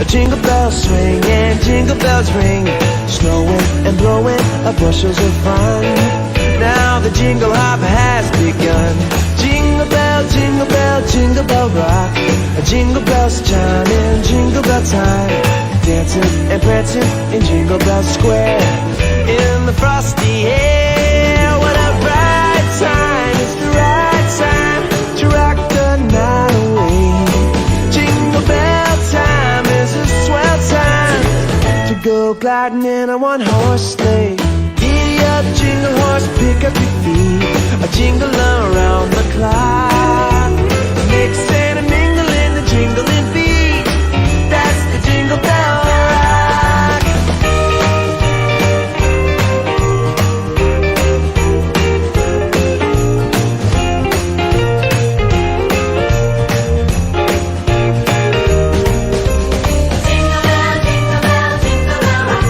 Jingle bells swing and jingle bells ring, snowing and blowing bushels of fun. Now the jingle hop has begun. Jingle bell, jingle bell, jingle bell rock. Jingle bells chime in jingle bell time, dancing and prancing in Jingle Bell Square. In the frosty air, what a bright time! It's the right time to rock the night away. Jingle bell time is a swell time to go gliding in a one-horse sleigh. Giddy up, jingle horse, pick up your feet, a jingle around the clock. Mix and a mingle in the jingling beat. That's the Jingle Bell Rock. Jingle bell, jingle bell, jingle bell rock.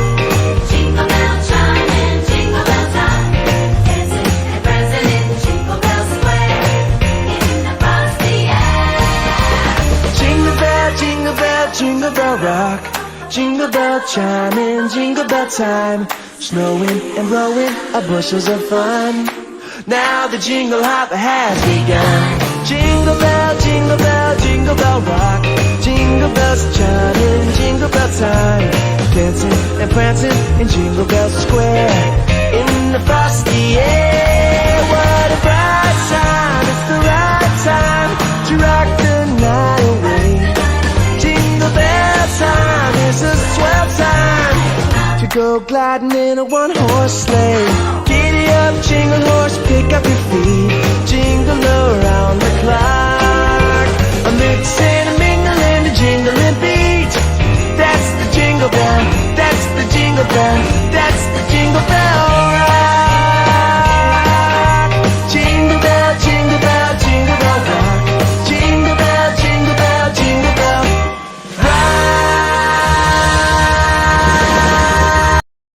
Jingle bell chime and jingle bell time, dancing and prancing in Jingle Bell Square. In the frosty air. Jingle bell, jingle bell, jingle bell rock. Jingle bell chime in jingle bell time, snowing and blowing bushels of fun. Now the jingle hop has begun. Jingle bell, jingle bell, jingle bell rock. Jingle bells chime in jingle bell time, dancing and prancing in Jingle Bell Square. In the frosty air, what a bright time! It's the right time to rock the night away. Jingle bell time is a swell time to go gliding in a one-horse sleigh.